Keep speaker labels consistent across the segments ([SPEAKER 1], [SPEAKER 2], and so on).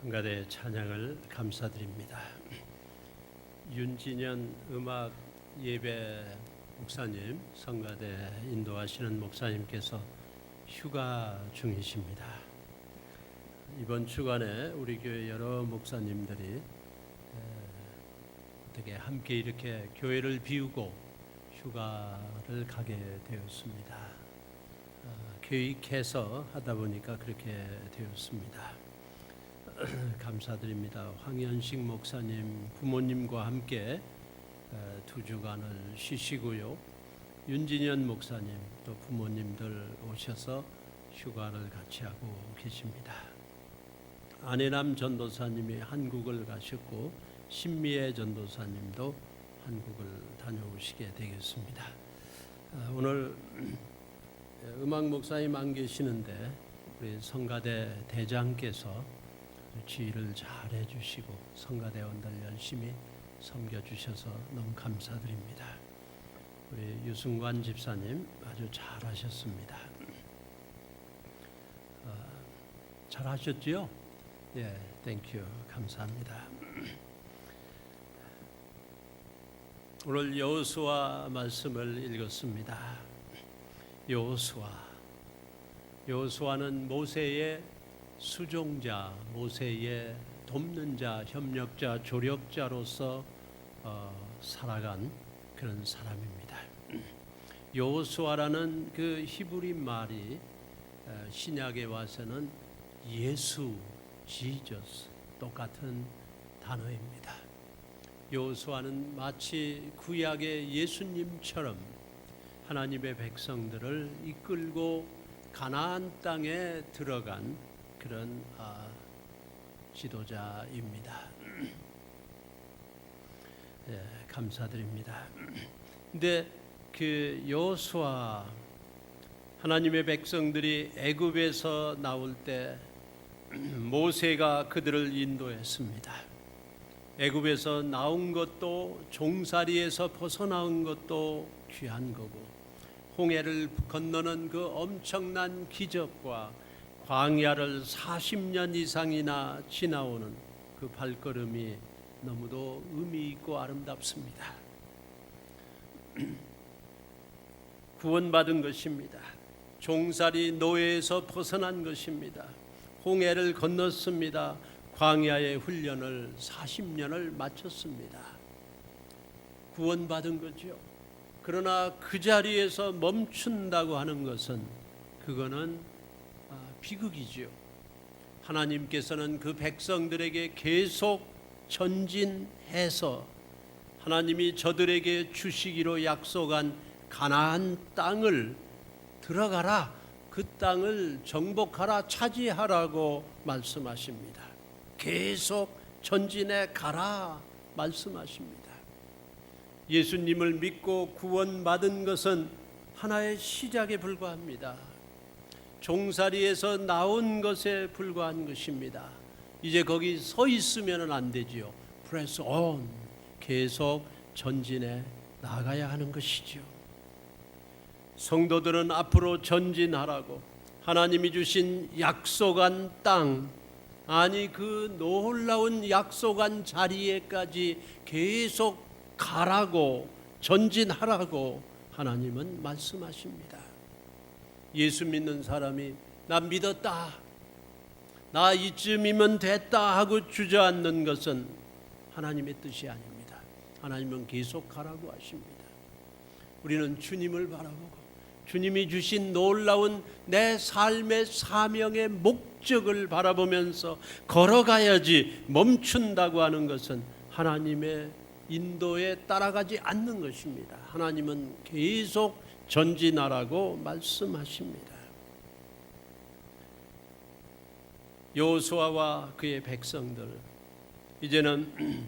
[SPEAKER 1] 성가대 찬양을 감사드립니다. 윤진현 음악 예배 목사님, 성가대 인도하시는 목사님께서 휴가 중이십니다. 이번 주간에 우리 교회 여러 목사님들이 어떻게 함께 이렇게 교회를 비우고 휴가를 가게 되었습니다. 계획해서 하다 보니까 그렇게 되었습니다. 감사드립니다. 황현식 목사님 부모님과 함께 두 주간을 쉬시고요. 윤진현 목사님 또 부모님들 오셔서 휴가를 같이 하고 계십니다. 안혜남 전도사님이 한국을 가셨고 신미애 전도사님도 한국을 다녀오시게 되겠습니다. 오늘 음악 목사님 안 계시는데 우리 성가대 대장께서 지휘를 잘 해주시고 성가대원들 열심히 섬겨주셔서 너무 감사드립니다. 우리 유승관 집사님 아주 잘하셨습니다. 잘하셨지요? 예, 땡큐 감사합니다. 오늘 여호수아 말씀을 읽었습니다. 여호수아는 모세의 수종자, 모세의 돕는 자, 협력자, 조력자로서 살아간 그런 사람입니다. 여호수아라는 그 히브리 말이 신약에 와서는 예수, 지저스 똑같은 단어입니다. 여호수아는 마치 구약의 예수님처럼 하나님의 백성들을 이끌고 가나안 땅에 들어간 그런 지도자입니다. 예, 감사드립니다. 근데 그 여호수아 하나님의 백성들이 애굽에서 나올 때 모세가 그들을 인도했습니다. 애굽에서 나온 것도 종살이에서 벗어나온 것도 귀한 거고 홍해를 건너는 그 엄청난 기적과 광야를 40년 이상이나 지나오는 그 발걸음이 너무도 의미 있고 아름답습니다. 구원받은 것입니다. 종살이 노예에서 벗어난 것입니다. 홍해를 건넜습니다. 광야의 훈련을 40년을 마쳤습니다. 구원받은 거죠. 그러나 그 자리에서 멈춘다고 하는 것은 그거는 비극이죠. 하나님께서는 그 백성들에게 계속 전진해서 하나님이 저들에게 주시기로 약속한 가나안 땅을 들어가라, 그 땅을 정복하라, 차지하라고 말씀하십니다. 계속 전진해 가라 말씀하십니다. 예수님을 믿고 구원받은 것은 하나의 시작에 불과합니다. 종살이에서 나온 것에 불과한 것입니다. 이제 거기 서 있으면 안 되지요. Press on, 계속 전진해 나가야 하는 것이죠. 성도들은 앞으로 전진하라고 하나님이 주신 약속한 땅, 아니 그 놀라운 약속한 자리에까지 계속 가라고, 전진하라고 하나님은 말씀하십니다. 예수 믿는 사람이 나 믿었다, 나 이쯤이면 됐다 하고 주저앉는 것은 하나님의 뜻이 아닙니다. 하나님은 계속 가라고 하십니다. 우리는 주님을 바라보고 주님이 주신 놀라운 내 삶의 사명의 목적을 바라보면서 걸어가야지 멈춘다고 하는 것은 하나님의 인도에 따라가지 않는 것입니다. 하나님은 계속 전진하라고 말씀하십니다. 여호수아와 그의 백성들 이제는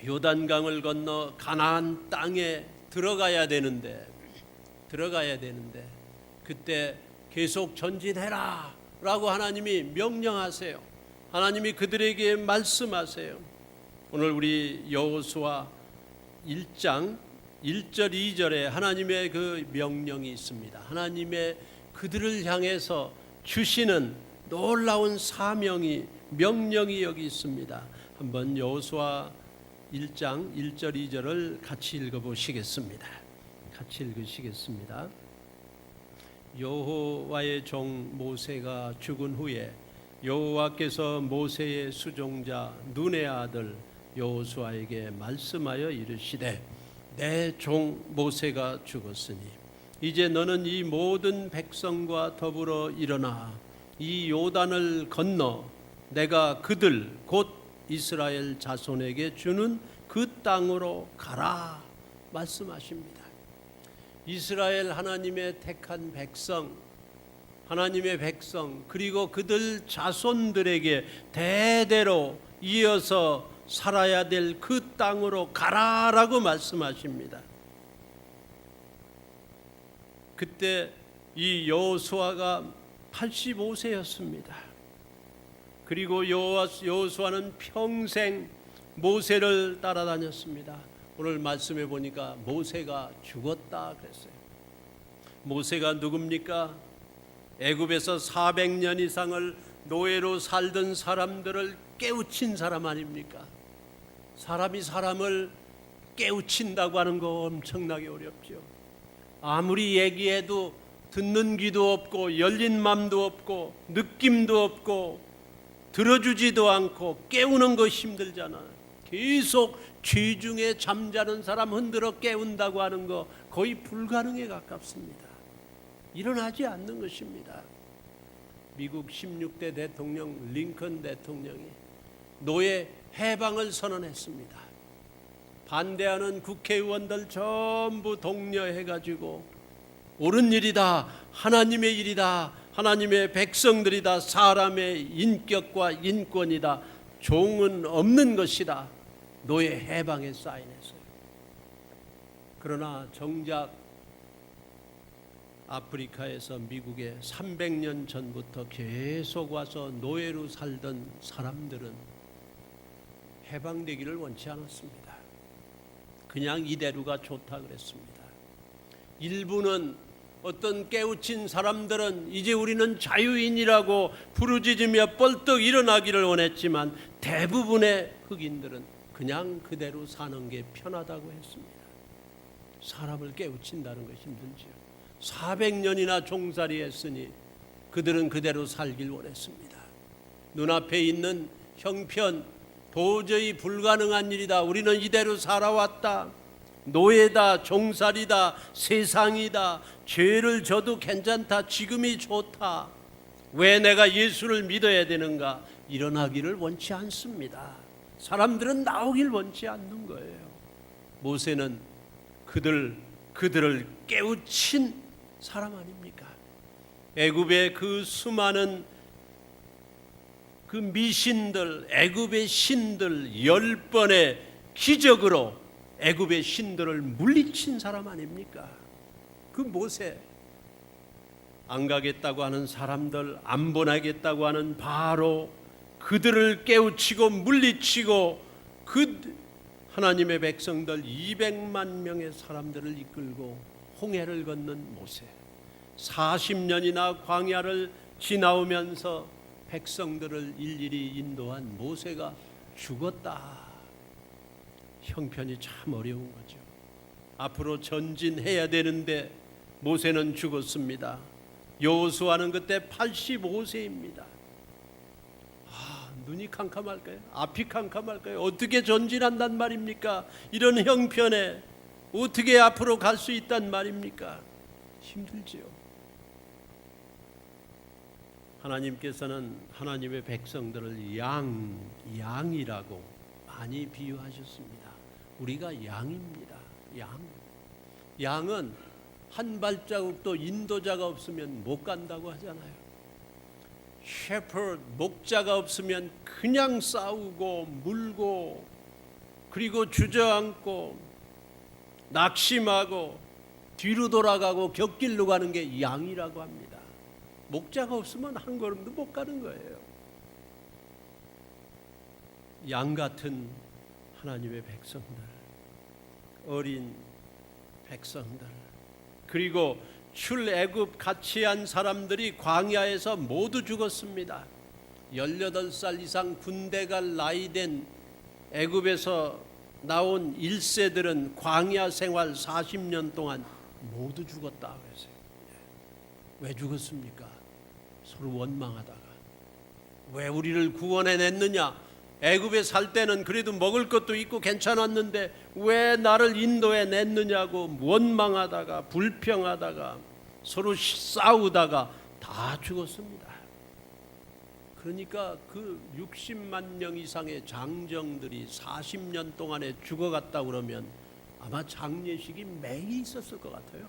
[SPEAKER 1] 요단강을 건너 가나안 땅에 들어가야 되는데 그때 계속 전진해라 라고 하나님이 명령하세요. 하나님이 그들에게 말씀하세요. 오늘 우리 여호수아 1장 1절 2절에 하나님의 그 명령이 있습니다. 하나님의 그들을 향해서 주시는 놀라운 사명이 명령이 여기 있습니다. 한번 여호수아 1장 1절 2절을 같이 읽어보시겠습니다. 같이 읽으시겠습니다. 여호와의 종 모세가 죽은 후에 여호와께서 모세의 수종자 눈의 아들 여호수아에게 말씀하여 이르시되 내 종 모세가 죽었으니 이제 너는 이 모든 백성과 더불어 일어나 이 요단을 건너 내가 그들 곧 이스라엘 자손에게 주는 그 땅으로 가라 말씀하십니다. 이스라엘 하나님의 택한 백성, 하나님의 백성 그리고 그들 자손들에게 대대로 이어서 살아야 될 그 땅으로 가라라고 말씀하십니다. 그때 이 여호수아가 85세였습니다. 그리고 여호수아는 평생 모세를 따라다녔습니다. 오늘 말씀해 보니까 모세가 죽었다 그랬어요. 모세가 누굽니까? 애굽에서 400년 이상을 노예로 살던 사람들을 깨우친 사람 아닙니까? 사람이 사람을 깨우친다고 하는 거 엄청나게 어렵죠. 아무리 얘기해도 듣는 귀도 없고 열린 마음도 없고 느낌도 없고 들어주지도 않고 깨우는 거 힘들잖아. 계속 쥐중에 잠자는 사람 흔들어 깨운다고 하는 거 거의 불가능에 가깝습니다. 일어나지 않는 것입니다. 미국 16대 대통령 링컨 대통령이 노예 해방을 선언했습니다. 반대하는 국회의원들 전부 독려해가지고 옳은 일이다, 하나님의 일이다, 하나님의 백성들이다, 사람의 인격과 인권이다, 종은 없는 것이다, 노예 해방에 사인했어요. 그러나 정작 아프리카에서 미국에 300년 전부터 계속 와서 노예로 살던 사람들은 해방되기를 원치 않았습니다. 그냥 이대로가 좋다 그랬습니다. 일부는 어떤 깨우친 사람들은 이제 우리는 자유인이라고 부르짖으며 뻘떡 일어나기를 원했지만 대부분의 흑인들은 그냥 그대로 사는 게 편하다고 했습니다. 사람을 깨우친다는 거 힘들지요. 400년이나 종살이 했으니 그들은 그대로 살길 원했습니다. 눈앞에 있는 형편 도저히 불가능한 일이다. 우리는 이대로 살아왔다. 노예다, 종살이다, 세상이다. 죄를 져도 괜찮다. 지금이 좋다. 왜 내가 예수를 믿어야 되는가? 일어나기를 원치 않습니다. 사람들은 나오길 원치 않는 거예요. 모세는 그들을 깨우친 사람 아닙니까? 애굽의 그 수많은 그 미신들, 애굽의 신들 10번의 기적으로 애굽의 신들을 물리친 사람 아닙니까? 그 모세, 안 가겠다고 하는 사람들, 안 보내겠다고 하는 바로 그들을 깨우치고 물리치고 그 하나님의 백성들 200만 명의 사람들을 이끌고 홍해를 걷는 모세, 40년이나 광야를 지나오면서 백성들을 일일이 인도한 모세가 죽었다. 형편이 참 어려운 거죠. 앞으로 전진해야 되는데 모세는 죽었습니다. 여호수아는 그때 85세입니다. 눈이 캄캄할까요? 앞이 캄캄할까요? 어떻게 전진한단 말입니까? 이런 형편에 어떻게 앞으로 갈 수 있단 말입니까? 힘들지요. 하나님께서는 하나님의 백성들을 양이라고 많이 비유하셨습니다. 우리가 양입니다. 양은 한 발자국도 인도자가 없으면 못 간다고 하잖아요. 셰퍼드, 목자가 없으면 그냥 싸우고 물고 그리고 주저앉고 낙심하고 뒤로 돌아가고 곁길로 가는 게 양이라고 합니다. 목자가 없으면 한 걸음도 못 가는 거예요. 양 같은 하나님의 백성들, 어린 백성들, 그리고 출애굽 같이 한 사람들이 광야에서 모두 죽었습니다. 18살 이상 군대 갈 나이 된 애굽에서 나온 1세들은 광야 생활 40년 동안 모두 죽었다 그랬어요. 왜 죽었습니까? 서로 원망하다가. 왜 우리를 구원해냈느냐? 애굽에 살 때는 그래도 먹을 것도 있고 괜찮았는데 왜 나를 인도해 냈느냐고 원망하다가 불평하다가 서로 싸우다가 다 죽었습니다. 그러니까 그 60만 명 이상의 장정들이 40년 동안에 죽어갔다 그러면 아마 장례식이 매일 있었을 것 같아요.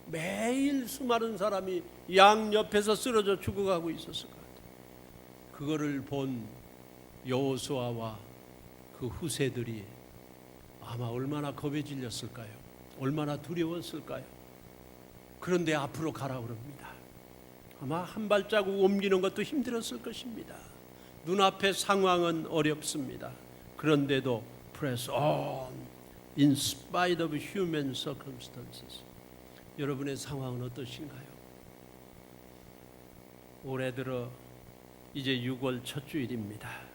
[SPEAKER 1] 매일 수많은 사람이 양 옆에서 쓰러져 죽어가고 있었을 것 같아요. 그거를 본 여호수아와 그 후세들이 아마 얼마나 겁에 질렸을까요? 얼마나 두려웠을까요? 그런데 앞으로 가라 그럽니다. 아마 한 발자국 옮기는 것도 힘들었을 것입니다. 눈앞의 상황은 어렵습니다. 그런데도 press on in spite of human circumstances. 여러분의 상황은 어떠신가요? 올해 들어 이제 6월 첫 주일입니다.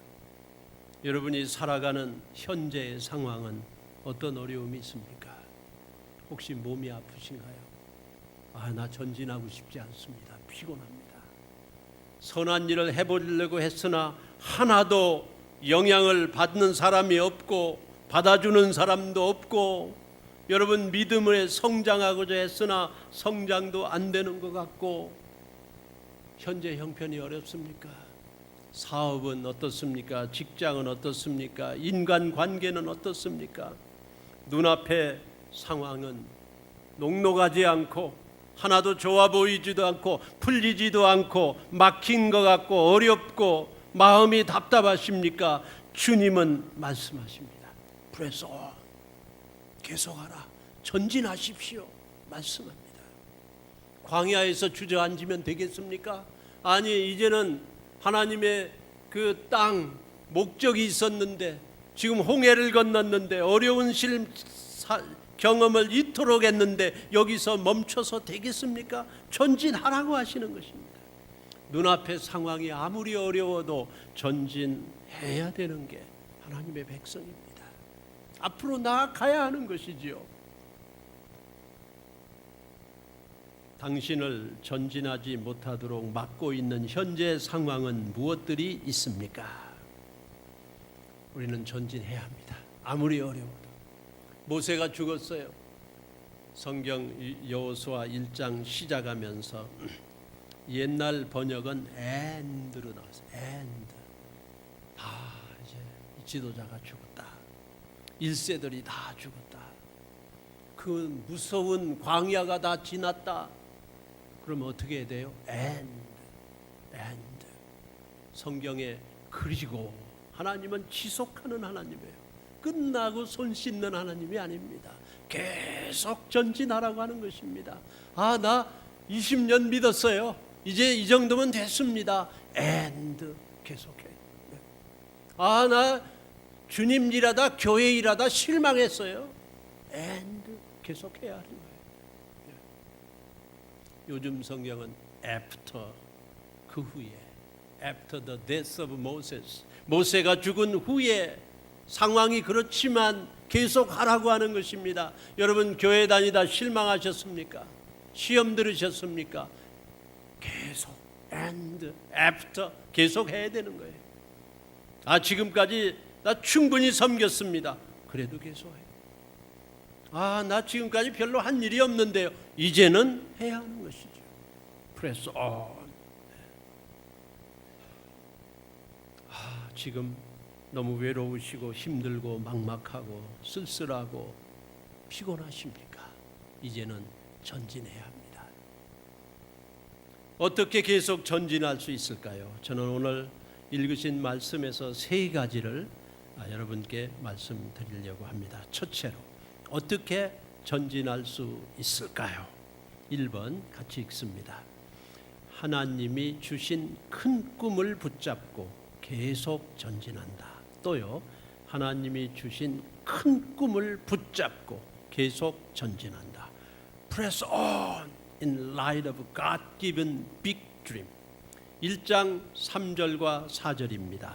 [SPEAKER 1] 여러분이 살아가는 현재의 상황은 어떤 어려움이 있습니까? 혹시 몸이 아프신가요? 나 전진하고 싶지 않습니다. 피곤합니다. 선한 일을 해보려고 했으나 하나도 영향을 받는 사람이 없고 받아주는 사람도 없고, 여러분 믿음을 성장하고자 했으나 성장도 안 되는 것 같고, 현재 형편이 어렵습니까? 사업은 어떻습니까? 직장은 어떻습니까? 인간관계는 어떻습니까? 눈앞의 상황은 녹록하지 않고 하나도 좋아 보이지도 않고 풀리지도 않고 막힌 것 같고 어렵고 마음이 답답하십니까? 주님은 말씀하십니다. Press on. 계속하라. 전진하십시오. 말씀합니다. 광야에서 주저앉으면 되겠습니까? 아니, 이제는 하나님의 그 땅 목적이 있었는데 지금 홍해를 건넜는데 어려운 경험을 이토록 했는데 여기서 멈춰서 되겠습니까? 전진하라고 하시는 것입니다. 눈앞의 상황이 아무리 어려워도 전진해야 되는 게 하나님의 백성입니다. 앞으로 나아가야 하는 것이지요. 당신을 전진하지 못하도록 막고 있는 현재 상황은 무엇들이 있습니까? 우리는 전진해야 합니다. 아무리 어려워도. 모세가 죽었어요. 성경 여호수아 1장 시작하면서 옛날 번역은 and로 나왔어요. and. 다 이제 지도자가 죽었다. 1세들이 다 죽었다. 그 무서운 광야가 다 지났다. 그럼 어떻게 해야 돼요? and. 성경에 그리고 하나님은 지속하는 하나님이에요. 끝나고 손 씻는 하나님이 아닙니다. 계속 전진하라고 하는 것입니다. 나 20년 믿었어요. 이제 이 정도면 됐습니다. and 계속해. 나 주님 일하다 교회 일하다 실망했어요. and 계속해야 하는 거예요. 요즘 성경은 after, 그 후에, after the death of Moses, 모세가 죽은 후에 상황이 그렇지만 계속 하라고 하는 것입니다. 여러분 교회 다니다 실망하셨습니까? 시험 들으셨습니까? 계속 and after 계속 해야 되는 거예요. 지금까지 나 충분히 섬겼습니다. 그래도 계속해요. 나 지금까지 별로 한 일이 없는데요. 이제는 해야 하는 것이죠. Press on. 지금 너무 외로우시고 힘들고 막막하고 쓸쓸하고 피곤하십니까? 이제는 전진해야 합니다. 어떻게 계속 전진할 수 있을까요? 저는 오늘 읽으신 말씀에서 세 가지를 여러분께 말씀드리려고 합니다. 첫째로 어떻게 전진할 수 있을까요? 1번 같이 읽습니다. 하나님이 주신 큰 꿈을 붙잡고 계속 전진한다. 또요, 하나님이 주신 큰 꿈을 붙잡고 계속 전진한다. Press on in light of God-given big dream. 1장 3절과 4절입니다.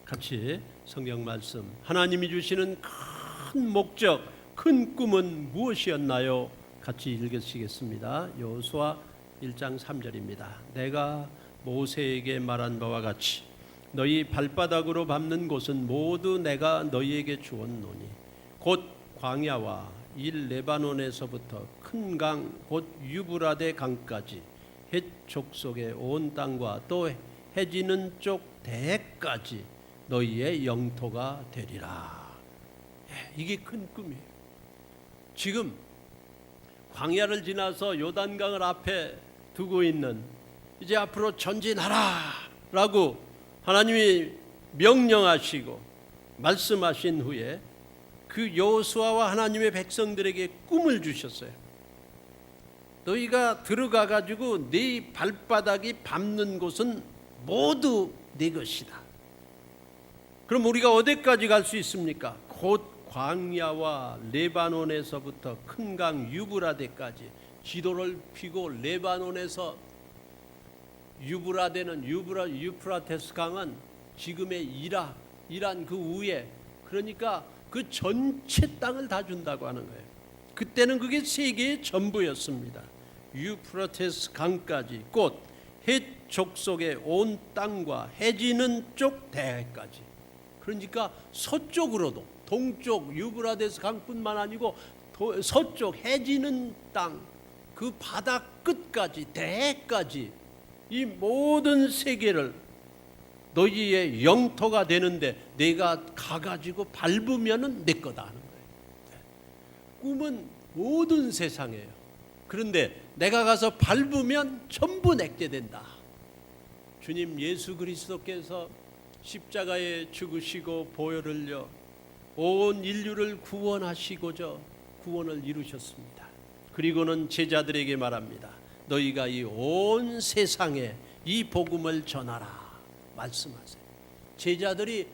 [SPEAKER 1] 같이 성경 말씀, 하나님이 주시는 큰 목적, 큰 꿈은 무엇이었나요? 같이 읽으시겠습니다. 여호수아 1장 3절입니다. 내가 모세에게 말한 바와 같이 너희 발바닥으로 밟는 곳은 모두 내가 너희에게 주었노니 곧 광야와 이 레바논에서부터 큰 강 곧 유브라데 강까지 헷 족속의 온 땅과 또 해지는 쪽 대까지 너희의 영토가 되리라. 이게 큰 꿈이에요. 지금 광야를 지나서 요단강을 앞에 두고 있는, 이제 앞으로 전진하라 라고 하나님이 명령하시고 말씀하신 후에 그 여호수아와 하나님의 백성들에게 꿈을 주셨어요. 너희가 들어가 가지고 네 발바닥이 밟는 곳은 모두 네 것이다. 그럼 우리가 어디까지 갈 수 있습니까? 곧 광야와 레바논에서부터 큰 강 유브라데까지. 지도를 펴고 레바논에서 유브라데는 유프라테스 강은 지금의 이란 그 위에, 그러니까 그 전체 땅을 다 준다고 하는 거예요. 그때는 그게 세계의 전부였습니다. 유프라테스 강까지, 곧 헷 족속의 온 땅과 해지는 쪽 대까지. 그러니까 서쪽으로도, 동쪽 유브라데스 강뿐만 아니고 서쪽 해지는 땅, 그 바다 끝까지, 대까지 이 모든 세계를 너희의 영토가 되는데 내가 가가지고 밟으면은 내 거다 하는 거예요. 꿈은 모든 세상이에요. 그런데 내가 가서 밟으면 전부 내게 된다. 주님 예수 그리스도께서 십자가에 죽으시고 보혈을 흘려 온 인류를 구원하시고자 구원을 이루셨습니다. 그리고는 제자들에게 말합니다. 너희가 이 온 세상에 이 복음을 전하라 말씀하세요. 제자들이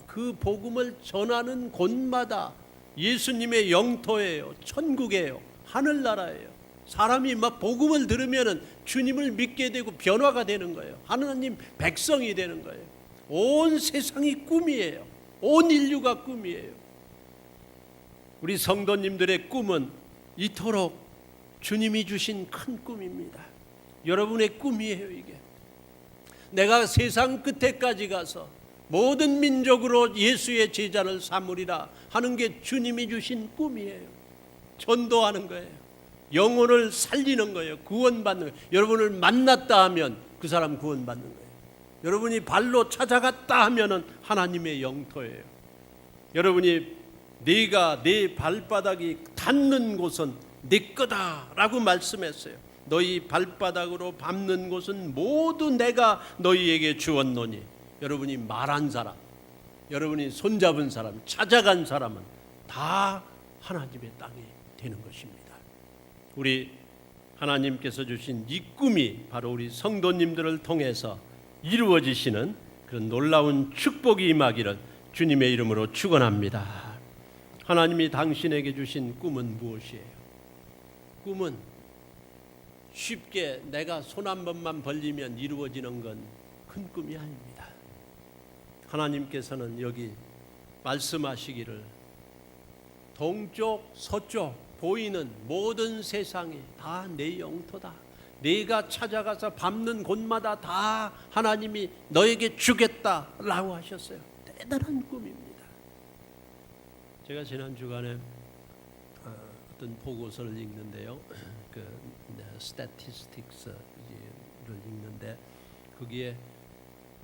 [SPEAKER 1] 그 복음을 전하는 곳마다 예수님의 영토예요, 천국이에요, 하늘나라예요. 사람이 막 복음을 들으면은 주님을 믿게 되고 변화가 되는 거예요. 하나님 백성이 되는 거예요. 온 세상이 꿈이에요. 온 인류가 꿈이에요. 우리 성도님들의 꿈은 이토록 주님이 주신 큰 꿈입니다. 여러분의 꿈이에요. 이게 내가 세상 끝에까지 가서 모든 민족으로 예수의 제자를 삼으리라 하는 게 주님이 주신 꿈이에요. 전도하는 거예요. 영혼을 살리는 거예요. 구원받는 거예요. 여러분을 만났다 하면 그 사람 구원받는 거예요. 여러분이 발로 찾아갔다 하면은 하나님의 영토예요. 여러분이 네가 내 발바닥이 닿는 곳은 네 거다라고 말씀했어요. 너희 발바닥으로 밟는 곳은 모두 내가 너희에게 주었노니. 여러분이 말한 사람, 여러분이 손잡은 사람, 찾아간 사람은 다 하나님의 땅이 되는 것입니다. 우리 하나님께서 주신 이 꿈이 바로 우리 성도님들을 통해서 이루어지시는 그런 놀라운 축복이 임하기를 주님의 이름으로 축원합니다. 하나님이 당신에게 주신 꿈은 무엇이에요? 꿈은 쉽게 내가 손 한 번만 벌리면 이루어지는 건 큰 꿈이 아닙니다. 하나님께서는 여기 말씀하시기를 동쪽 서쪽 보이는 모든 세상이 다 내 영토다. 네가 찾아가서 밟는 곳마다 다 하나님이 너에게 주겠다라고 하셨어요. 대단한 꿈입니다. 제가 지난 주간에 어떤 보고서를 읽는데요. 그 스태티스틱스를 읽는데 거기에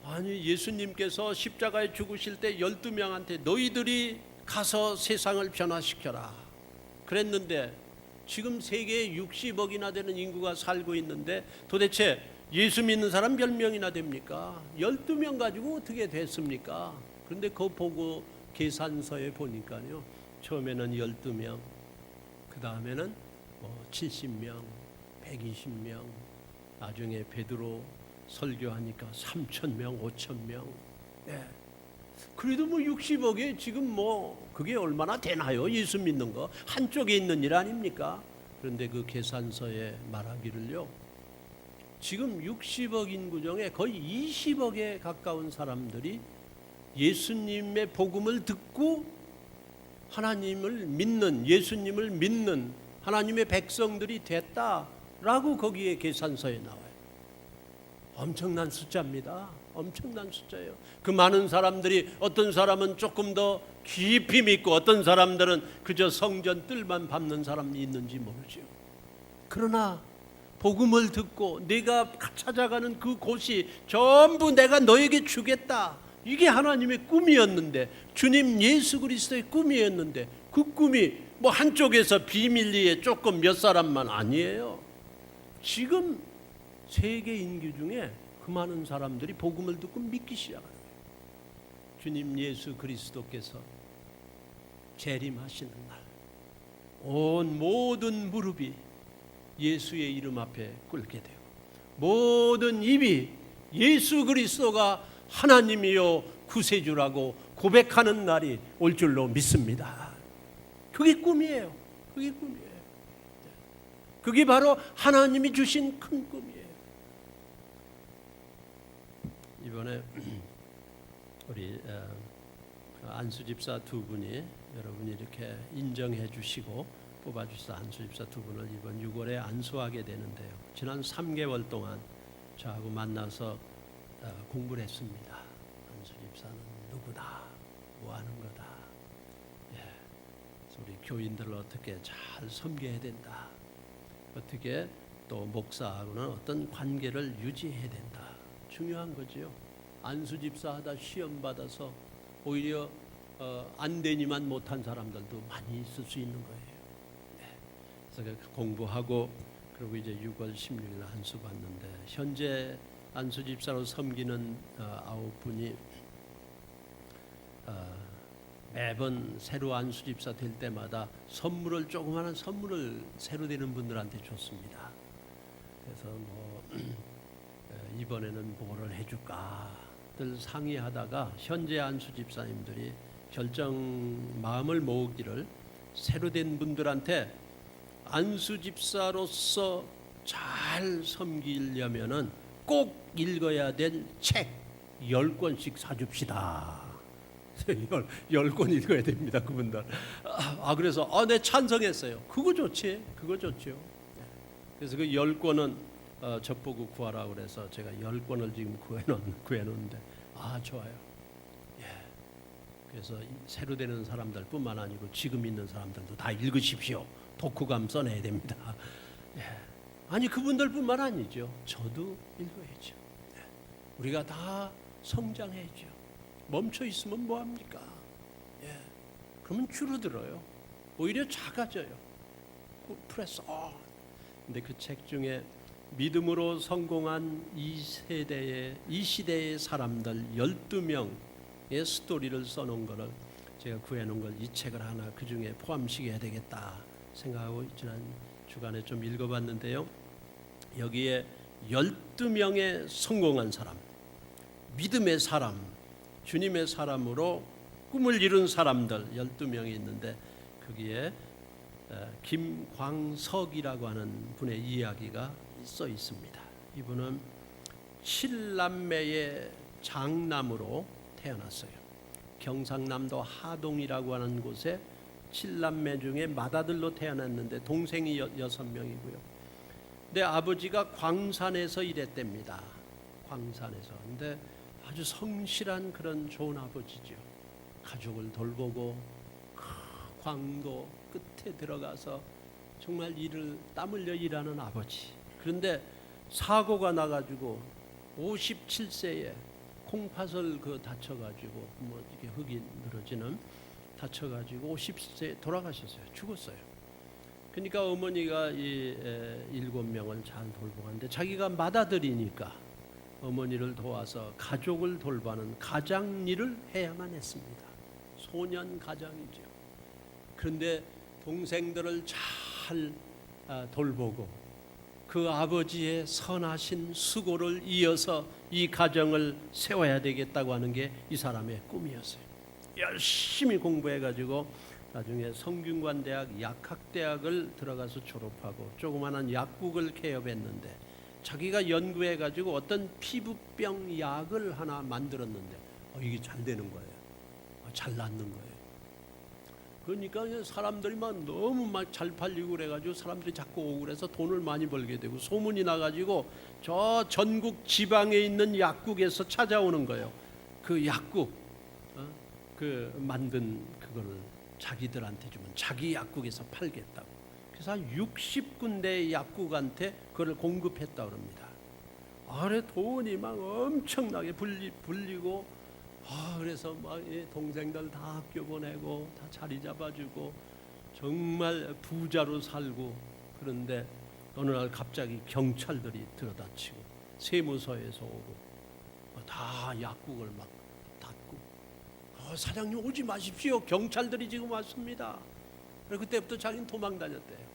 [SPEAKER 1] 아니 예수님께서 십자가에 죽으실 때 12명한테 너희들이 가서 세상을 변화시켜라 그랬는데 지금 세계에 60억이나 되는 인구가 살고 있는데 도대체 예수 믿는 사람 몇 명이나 됩니까? 12명 가지고 어떻게 됐습니까? 그런데 그거 보고 계산서에 보니까요, 처음에는 12명, 그 다음에는 70명, 120명, 나중에 베드로 설교하니까 3,000명, 5,000명. 네. 그래도 60억에 지금 그게 얼마나 되나요? 예수 믿는 거 한쪽에 있는 일 아닙니까? 그런데 그 계산서에 말하기를요, 지금 60억 인구 중에 거의 20억에 가까운 사람들이 예수님의 복음을 듣고 하나님을 믿는, 예수님을 믿는 하나님의 백성들이 됐다라고 거기에 계산서에 나와요. 엄청난 숫자입니다. 엄청난 숫자예요. 그 많은 사람들이 어떤 사람은 조금 더 깊이 믿고 어떤 사람들은 그저 성전 뜰만 밟는 사람이 있는지 모르죠. 그러나 복음을 듣고 내가 찾아가는 그 곳이 전부 내가 너에게 주겠다. 이게 하나님의 꿈이었는데, 주님 예수 그리스도의 꿈이었는데, 그 꿈이 뭐 한쪽에서 비밀리에 조금 몇 사람만 아니에요. 지금 세계 인구 중에 그 많은 사람들이 복음을 듣고 믿기 시작하는 거예요. 주님 예수 그리스도께서 재림하시는 날, 온 모든 무릎이 예수의 이름 앞에 꿇게 되고 모든 입이 예수 그리스도가 하나님이요 구세주라고 고백하는 날이 올 줄로 믿습니다. 그게 꿈이에요. 그게 꿈이에요. 그게 바로 하나님이 주신 큰 꿈이에요. 이번에 우리 안수 집사 두 분이 여러분이 이렇게 인정해 주시고 뽑아주셔서 안수 집사 두 분을 이번 6월에 안수하게 되는데요. 지난 3개월 동안 저하고 만나서 공부를 했습니다. 안수 집사는 누구다, 뭐 하는 거다, 그래서 우리 교인들을 어떻게 잘 섬겨야 된다, 어떻게 또 목사하고는 어떤 관계를 유지해야 된다. 중요한 거죠. 안수 집사 하다 시험 받아서 오히려 안 되니만 못한 사람들도 많이 있을 수 있는 거예요. 그래서 공부하고 그리고 이제 6월 16일 안수 받는데, 현재 안수 집사로 섬기는 9분이 매번 새로 안수 집사 될 때마다 선물을, 조그마한 선물을 새로 되는 분들한테 줬습니다. 그래서 뭐 이번에는 뭐를 해줄까들 상의하다가 현재 안수 집사님들이 마음을 모으기를, 새로 된 분들한테 안수 집사로서 잘 섬기려면은 꼭 읽어야 될 책 10권씩 사줍시다. 10권 읽어야 됩니다, 그분들. 그래서 네, 찬성했어요. 그거 좋지, 그거 좋죠. 그래서 그 10권은 젖보고 구하라 그래서 제가 10권을 지금 구해놓는데, 좋아요. 그래서 새로 되는 사람들뿐만 아니고 지금 있는 사람들도 다 읽으십시오. 독후감 써내야 됩니다. 아니, 그분들뿐만 아니죠. 저도 읽어야죠. 우리가 다 성장해야죠. 멈춰 있으면 뭐 합니까? 그러면 줄어들어요. 오히려 작아져요. 프레스 온. 근데 그 책 중에 믿음으로 성공한 이 시대의 사람들 12명의 스토리를 써놓은 거를 제가 구해놓은 걸, 이 책을 하나 그 중에 포함시켜야 되겠다 생각하고 지난 주간에 좀 읽어봤는데요. 여기에 12명의 성공한 사람, 믿음의 사람, 주님의 사람으로 꿈을 이룬 사람들 12명이 있는데, 거기에 김광석이라고 하는 분의 이야기가 써 있습니다. 이분은 7남매의 장남으로 태어났어요. 경상남도 하동이라고 하는 곳에 7남매 중에 맏아들로 태어났는데 동생이 6명이고요. 근데 아버지가 광산에서 일했답니다. 광산에서. 근데 아주 성실한 그런 좋은 아버지죠. 가족을 돌보고 그 광도 끝에 들어가서 정말 땀 흘려 일하는 아버지. 그런데 사고가 나가지고 57세에 콩팥을 다쳐가지고 뭐 이렇게 흙이 늘어지는 다쳐가지고 50세에 돌아가셨어요. 죽었어요. 그러니까 어머니가 이 7명을 잘 돌보는데, 자기가 맏아들이니까 어머니를 도와서 가족을 돌보는 가장일을 해야만 했습니다. 소년 가장이죠. 그런데 동생들을 잘 돌보고 그 아버지의 선하신 수고를 이어서 이 가정을 세워야 되겠다고 하는 게 이 사람의 꿈이었어요. 열심히 공부해가지고 나중에 성균관대학 약학대학을 들어가서 졸업하고 조그마한 약국을 개업했는데 자기가 연구해가지고 어떤 피부병 약을 하나 만들었는데 이게 잘 되는 거예요. 잘 낫는 거예요. 그러니까 사람들이 막 너무 막 잘 팔리고 그래가지고 사람들이 자꾸 오고 그래서 돈을 많이 벌게 되고 소문이 나가지고 저 전국 지방에 있는 약국에서 찾아오는 거예요. 그 약국 그 만든 그거를 자기들한테 주면 자기 약국에서 팔겠다고. 그래서 한 60군데의 약국한테 그걸 공급했다고 합니다. 그래 돈이 막 엄청나게 불리고 그래서 막 동생들 다 학교 보내고 다 자리 잡아주고 정말 부자로 살고. 그런데 어느 날 갑자기 경찰들이 들어다치고 세무서에서 오고 다 약국을 막 닫고 사장님 오지 마십시오. 경찰들이 지금 왔습니다. 그때부터 자기는 도망 다녔대요.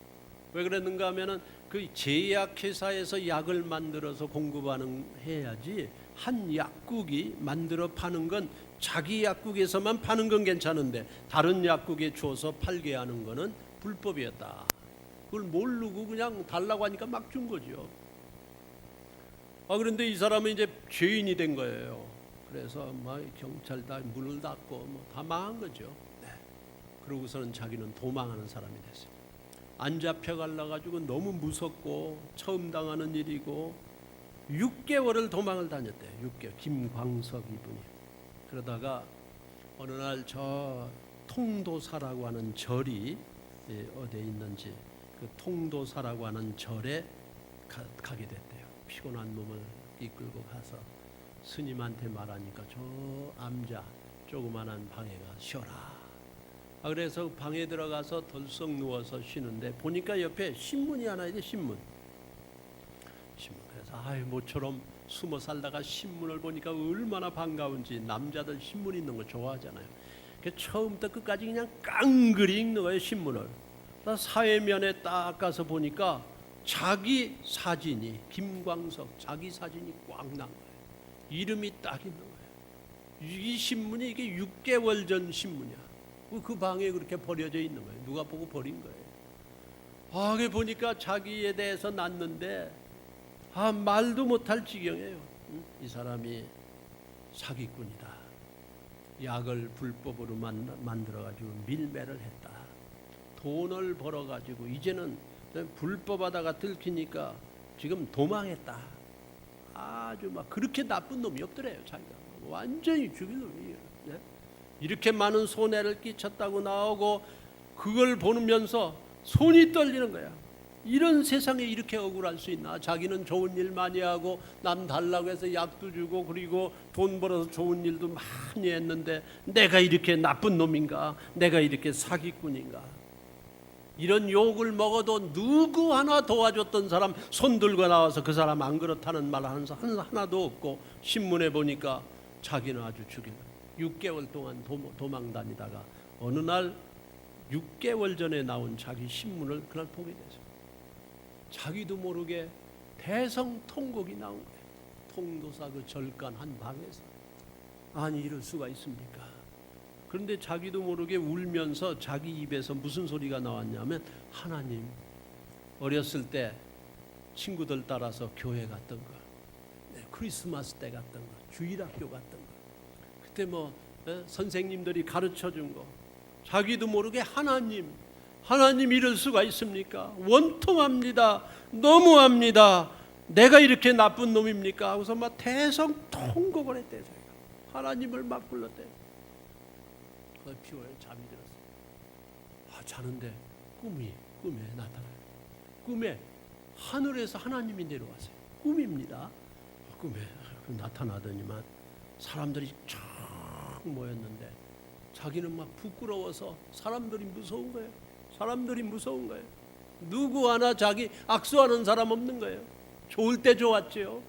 [SPEAKER 1] 왜 그랬는가 하면은 그 제약회사에서 약을 만들어서 공급하는 해야지 한 약국이 만들어 파는 건 자기 약국에서만 파는 건 괜찮은데 다른 약국에 주어서 팔게 하는 거는 불법이었다. 그걸 모르고 그냥 달라고 하니까 막 준 거죠. 그런데 이 사람은 이제 죄인이 된 거예요. 그래서 막 경찰 다 문을 닫고 뭐 다 망한 거죠. 네. 그러고서는 자기는 도망하는 사람이 됐어요. 안 잡혀갈라 가지고 너무 무섭고 처음 당하는 일이고 6개월을 도망을 다녔대요. 6개월. 김광석 이분이. 그러다가 어느 날 저 통도사라고 하는 절이 어디에 있는지 그 통도사라고 하는 절에 가게 됐대요. 피곤한 몸을 이끌고 가서 스님한테 말하니까 저 암자 조그만한 방에 가 쉬어라. 그래서 방에 들어가서 덜썩 누워서 쉬는데 보니까 옆에 신문이 하나 있대. 신문. 그래서 모처럼 숨어 살다가 신문을 보니까 얼마나 반가운지. 남자들 신문 있는 거 좋아하잖아요. 처음부터 끝까지 그냥 깡그리 읽는 거예요. 신문을. 사회면에 딱 가서 보니까 자기 사진이 김광석 자기 사진이 꽉 난 거예요. 이름이 딱 있는 거예요. 이 신문이 이게 6개월 전 신문이야. 그 방에 그렇게 버려져 있는 거예요. 누가 보고 버린 거예요. 그게 보니까 자기에 대해서 났는데 말도 못할 지경이에요. 이 사람이 사기꾼이다. 약을 불법으로 만들어가지고 밀매를 했다. 돈을 벌어가지고 이제는 불법하다가 들키니까 지금 도망했다. 아주 막 그렇게 나쁜 놈이 없더래요. 자기가 완전히 죽일 놈이에요. 네? 이렇게 많은 손해를 끼쳤다고 나오고 그걸 보면서 손이 떨리는 거야. 이런 세상에 이렇게 억울할 수 있나? 자기는 좋은 일 많이 하고 남 달라고 해서 약도 주고 그리고 돈 벌어서 좋은 일도 많이 했는데 내가 이렇게 나쁜 놈인가? 내가 이렇게 사기꾼인가? 이런 욕을 먹어도 누구 하나 도와줬던 사람 손 들고 나와서 그 사람 안 그렇다는 말 하나도 없고 신문에 보니까 자기는 아주 죽이는 6개월 동안 도망 다니다가 어느 날 6개월 전에 나온 자기 신문을 그날 보게 됐어요. 자기도 모르게 대성통곡이 나온 거예요. 통도사 그 절간 한 방에서. 아니 이럴 수가 있습니까? 그런데 자기도 모르게 울면서 자기 입에서 무슨 소리가 나왔냐면 하나님, 어렸을 때 친구들 따라서 교회 갔던 거, 크리스마스 때 갔던 거, 주일학교 갔던 거, 그때 선생님들이 가르쳐 준 거, 자기도 모르게 하나님 이럴 수가 있습니까? 원통합니다. 너무합니다. 내가 이렇게 나쁜 놈입니까? 하고서 막 대성통곡을 했대요. 자기가. 하나님을 막 불렀대요. 그 피곤해 잠이 들었어요. 자는데 꿈에 나타나요. 꿈에 하늘에서 하나님이 내려왔어요. 꿈입니다. 꿈에 나타나더니만 사람들이 쫙 모였는데 자기는 막 부끄러워서 사람들이 무서운 거예요. 누구 하나 자기 악수하는 사람 없는 거예요. 좋을 때 좋았죠.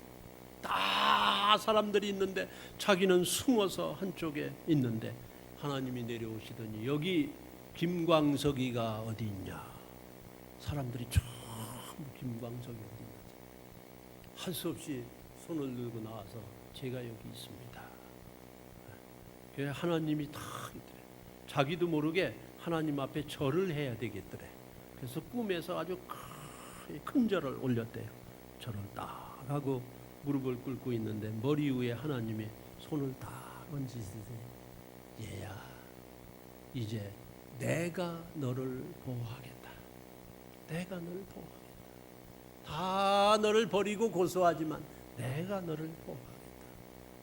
[SPEAKER 1] 다 사람들이 있는데 자기는 숨어서 한쪽에 있는데 하나님이 내려오시더니 여기 김광석이가 어디 있냐. 사람들이 전부 김광석이 어디 있냐. 할 수 없이 손을 들고 나와서 제가 여기 있습니다. 하나님이 다 있더래. 자기도 모르게 하나님 앞에 절을 해야 되겠더래. 그래서 꿈에서 아주 큰 절을 올렸대요. 절을 딱 하고 무릎을 꿇고 있는데 머리 위에 하나님이 손을 다 얹으시더니 얘야 이제 내가 너를 보호하겠다. 내가 너를 보호하겠다. 다 너를 버리고 고소하지만 내가 너를 보호하겠다.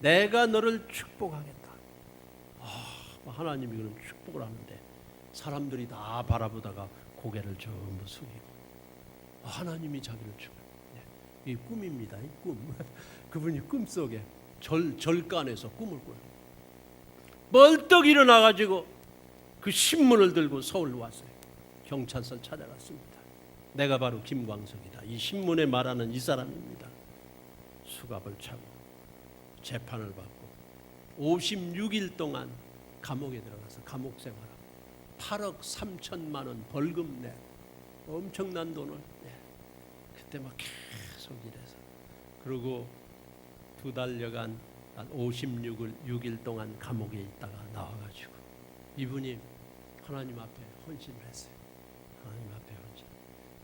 [SPEAKER 1] 내가 너를 축복하겠다. 하나님이 그런 축복을 하는데 사람들이 다 바라보다가 고개를 전부 숙이고 하나님이 자기를 축복해. 이 꿈입니다. 이 꿈. 그분이 꿈속에 절간에서 꿈을 꿔요. 벌떡 일어나가지고 그 신문을 들고 서울 왔어요. 경찰서 찾아갔습니다. 내가 바로 김광석이다. 이 신문에 말하는 이 사람입니다. 수갑을 차고 재판을 받고 56일 동안 감옥에 들어가서 감옥 생활하고 8억 3천만 원 벌금 내 엄청난 돈을 내. 그때 막 계속 일해서 그리고 2달여간 56일 동안 감옥에 있다가 나와가지고 이분이 하나님 앞에 헌신을 했어요. 하나님 앞에 헌신.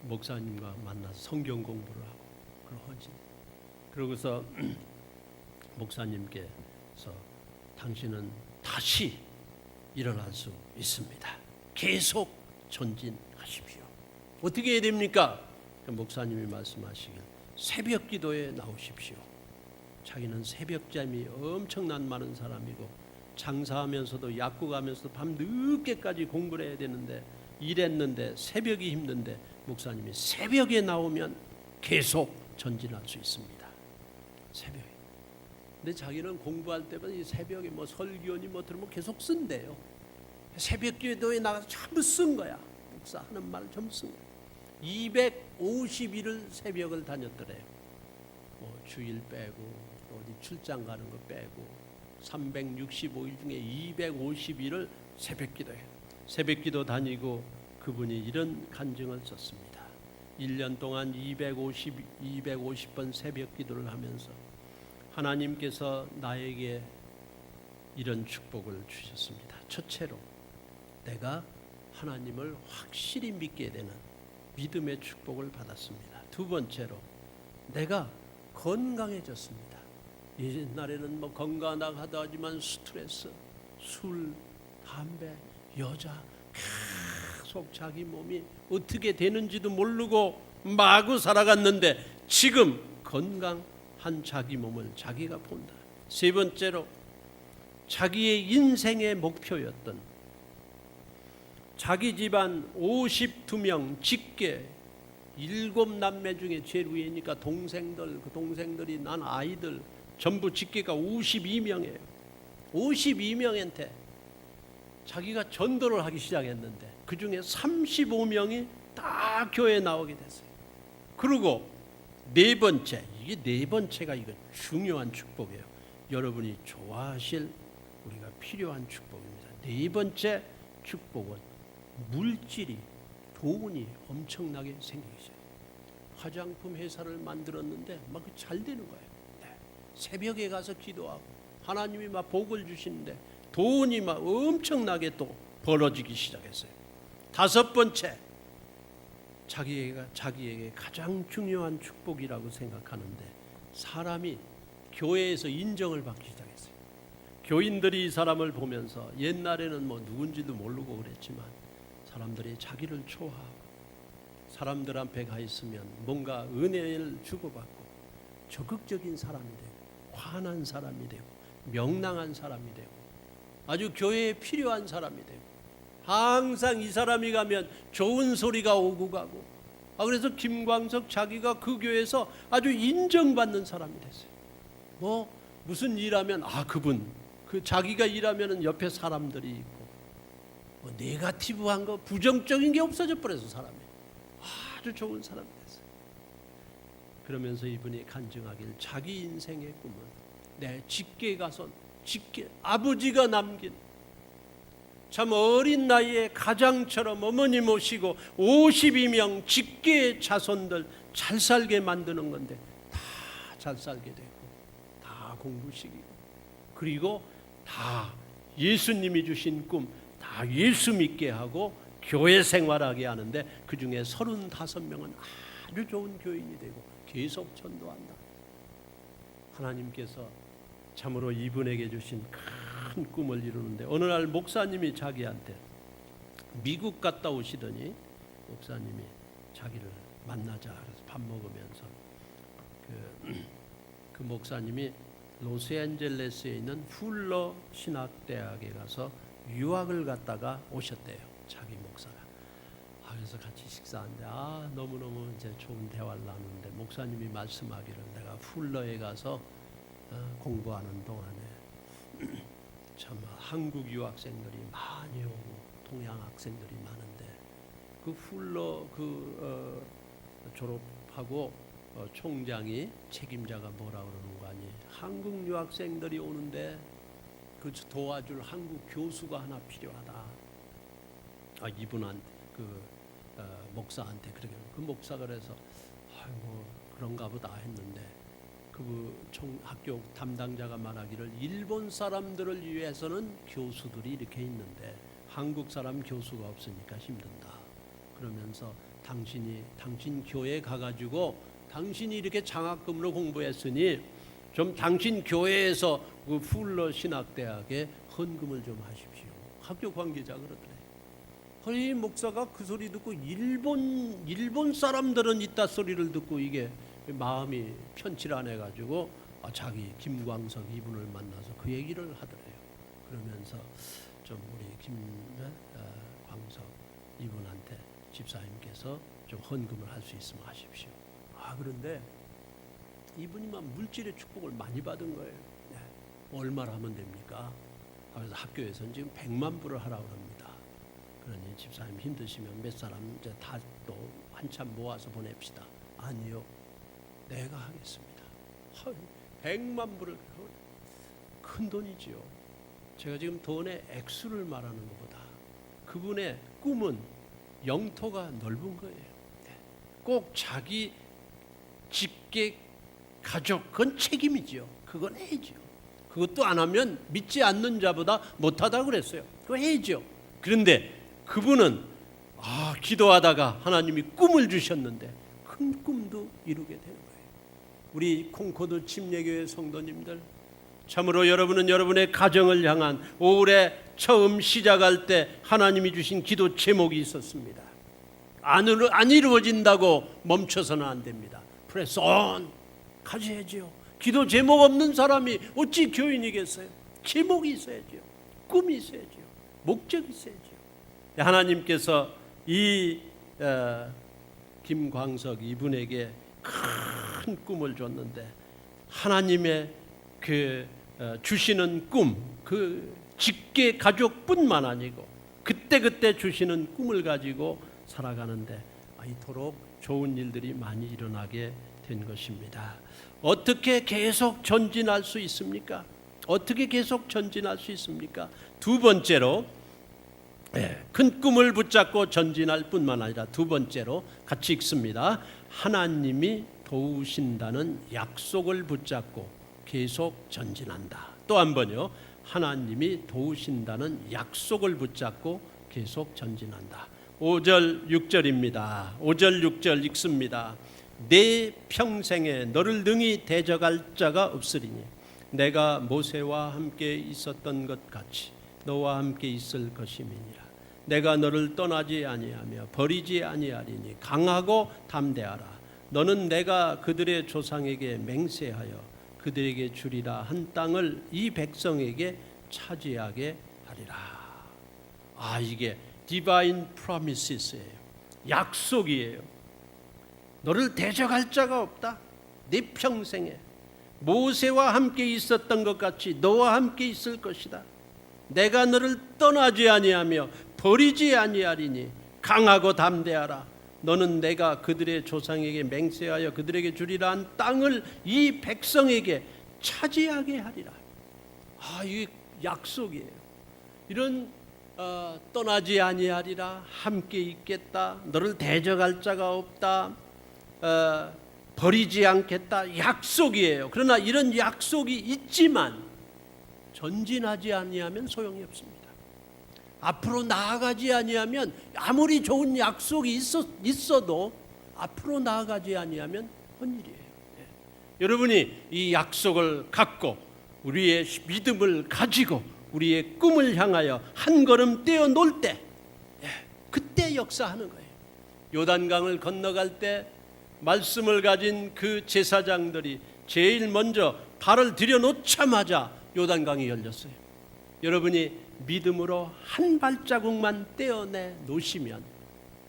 [SPEAKER 1] 목사님과 만나서 성경 공부를 하고 그런 헌신. 그러고서 목사님께서 당신은 다시 일어날 수 있습니다. 계속 전진하십시오. 어떻게 해야 됩니까? 목사님이 말씀하시길 새벽 기도에 나오십시오. 자기는 새벽잠이 엄청난 많은 사람이고 장사하면서도 약국하면서도 밤 늦게까지 공부를 해야 되는데 일했는데 새벽이 힘든데 목사님이 새벽에 나오면 계속 전진할 수 있습니다. 새벽에. 근데 자기는 공부할 때마다 이 새벽에 뭐 설교니 뭐 들으면 계속 쓴대요. 새벽 기도에 나가서 전부 쓴 거야. 목사 하는 말을 전부 쓴 거야. 250일을 새벽을 다녔더래요. 뭐 주일 빼고 어디 출장 가는 거 빼고 365일 중에 250일을 새벽 기도해. 새벽 기도 다니고 그분이 이런 간증을 썼습니다. 1년 동안 250번 새벽 기도를 하면서 하나님께서 나에게 이런 축복을 주셨습니다. 첫째로 내가 하나님을 확실히 믿게 되는 믿음의 축복을 받았습니다. 두 번째로 내가 건강해졌습니다. 옛날에는 뭐 건강하다고 하지만 스트레스, 술, 담배, 여자 계속 자기 몸이 어떻게 되는지도 모르고 마구 살아갔는데 지금 건강한 자기 몸을 자기가 본다. 세 번째로 자기의 인생의 목표였던 자기 집안 52명 직계 7남매 중에 제일 위에니까 동생들, 그 동생들이 난 아이들 전부 직계가 52명이에요. 52명한테 자기가 전도를 하기 시작했는데 그 중에 35명이 다 교회에 나오게 됐어요. 그리고 네 번째, 이게 네 번째가 이거 중요한 축복이에요. 여러분이 좋아하실 우리가 필요한 축복입니다. 네 번째 축복은 물질이 돈이 엄청나게 생기기 시작해요. 화장품 회사를 만들었는데 막 잘 되는 거예요. 네. 새벽에 가서 기도하고 하나님이 막 복을 주시는데 돈이 막 엄청나게 또 벌어지기 시작했어요. 다섯 번째, 자기에게 가장 중요한 축복이라고 생각하는데 사람이 교회에서 인정을 받기 시작했어요. 교인들이 이 사람을 보면서 옛날에는 뭐 누군지도 모르고 그랬지만 사람들이 자기를 좋아하고 사람들 앞에 가 있으면 뭔가 은혜를 주고받고 적극적인 사람이 되고 환한 사람이 되고 명랑한 사람이 되고 아주 교회에 필요한 사람이 되고 항상 이 사람이 가면 좋은 소리가 오고 가고 그래서 김광석 자기가 그 교회에서 아주 인정받는 사람이 됐어요. 뭐 무슨 일하면 그분 그 자기가 일하면은 옆에 사람들이 있고 뭐 네거티브한 거 부정적인 게 없어져 버려서 사람이 아주 좋은 사람이 됐어요. 그러면서 이분이 간증하길 자기 인생의 꿈은 내 직계에 가서 아버지가 남긴 참 어린 나이에 가장처럼 어머니 모시고 52명 직계의 자손들 잘 살게 만드는 건데 다 잘 살게 되고 다 공부시키고 그리고 다 예수님이 주신 꿈 다 예수 믿게 하고 교회 생활하게 하는데 그 중에 35명은 아주 좋은 교인이 되고 계속 전도한다. 하나님께서 참으로 이분에게 주신 큰 꿈을 이루는데 어느 날 목사님이 자기한테 미국 갔다 오시더니 목사님이 자기를 만나자 그래서 밥 먹으면서 그 목사님이 로스앤젤레스에 있는 훌러 신학대학에 가서 유학을 갔다가 오셨대요. 자기 목사가. 그래서 같이 식사하는데 너무너무 이제 좋은 대화를 나누는데 목사님이 말씀하기를 내가 훌러에 가서 공부하는 동안에 참 한국 유학생들이 많이 오고 동양 학생들이 많은데 그 훌러 졸업하고 총장이 책임자가 뭐라 그러는 거 아니? 한국 유학생들이 오는데 그 도와줄 한국 교수가 하나 필요하다. 이분한테 목사한테 그렇게 그 목사가 그래서 아이고 그런가 보다 했는데 학교 담당자가 말하기를 일본 사람들을 위해서는 교수들이 이렇게 있는데 한국 사람 교수가 없으니까 힘든다. 그러면서 당신 교회에 가가지고 당신이 이렇게 장학금으로 공부했으니 좀 당신 교회에서 그 훌러 신학대학에 헌금을 좀 하십시오. 학교 관계자가 그러더래요. 이 목사가 그 소리 듣고 일본 사람들은 있다 소리를 듣고 이게 마음이 편칠 안 해가지고 자기 김광석 이분을 만나서 그 얘기를 하더래요. 그러면서 좀 우리 김광석 이분한테 집사님께서 좀 헌금을 할 수 있으면 하십시오. 그런데 이분이 막 물질의 축복을 많이 받은 거예요. 얼마나 하면 됩니까? 그래서 학교에서는 지금 100만 불을 하라고 합니다. 그러니 집사님 힘드시면 몇 사람 이제 다 또 한참 모아서 보냅시다. 아니요, 내가 하겠습니다. 100만 불을 큰 돈이지요. 제가 지금 돈의 액수를 말하는 것보다 그분의 꿈은 영토가 넓은 거예요. 꼭 자기 직계 가족 그건 책임이죠. 그건 해야죠. 그것도 안 하면 믿지 않는 자보다 못하다고 그랬어요. 그거 해야죠. 그런데 그분은 기도하다가 하나님이 꿈을 주셨는데 큰 꿈도 이루게 되는 거예요. 우리 콩코드 침례교회 성도님들 참으로 여러분은 여러분의 가정을 향한 올해 처음 시작할 때 하나님이 주신 기도 제목이 있었습니다. 안 이루어진다고 멈춰서는 안 됩니다. 프레스 온 가져야죠. 기도 제목 없는 사람이 어찌 교인이겠어요? 제목이 있어야죠. 꿈이 있어야죠. 목적이 있어야죠. 하나님께서 이 김광석 이분에게 큰 꿈을 줬는데 하나님의 주시는 꿈, 그 직계 가족뿐만 아니고 그때 주시는 꿈을 가지고 살아가는데 이토록 좋은 일들이 많이 일어나게 된 것입니다. 어떻게 계속 전진할 수 있습니까? 어떻게 계속 전진할 수 있습니까? 두 번째로 큰 꿈을 붙잡고 전진할 뿐만 아니라 두 번째로 같이 읽습니다. 하나님이 도우신다는 약속을 붙잡고 계속 전진한다. 또 한 번요. 하나님이 도우신다는 약속을 붙잡고 계속 전진한다. 5절 6절입니다. 5절 6절 읽습니다. 내 평생에 너를 능히 대적할 자가 없으리니 내가 모세와 함께 있었던 것 같이 너와 함께 있을 것임이니라. 내가 너를 떠나지 아니하며 버리지 아니하리니 강하고 담대하라. 너는 내가 그들의 조상에게 맹세하여 그들에게 주리라 한 땅을 이 백성에게 차지하게 하리라. 이게 Divine Promises예요. 약속이에요. 너를 대적할 자가 없다. 네 평생에 모세와 함께 있었던 것 같이 너와 함께 있을 것이다. 내가 너를 떠나지 아니하며 버리지 아니하리니 강하고 담대하라. 너는 내가 그들의 조상에게 맹세하여 그들에게 주리라 한 땅을 이 백성에게 차지하게 하리라. 이게 약속이에요. 이런 떠나지 아니하리라, 함께 있겠다, 너를 대적할 자가 없다, 버리지 않겠다, 약속이에요. 그러나 이런 약속이 있지만 전진하지 아니하면 소용이 없습니다. 앞으로 나아가지 아니하면 아무리 좋은 약속이 있어도 앞으로 나아가지 아니하면 헛일이에요. 여러분이 이 약속을 갖고 우리의 믿음을 가지고 우리의 꿈을 향하여 한 걸음 떼어 놓을 때, 그때 역사하는 거예요. 요단강을 건너갈 때 말씀을 가진 그 제사장들이 제일 먼저 발을 들여놓자마자 요단강이 열렸어요. 여러분이 믿음으로 한 발자국만 떼어내 놓으시면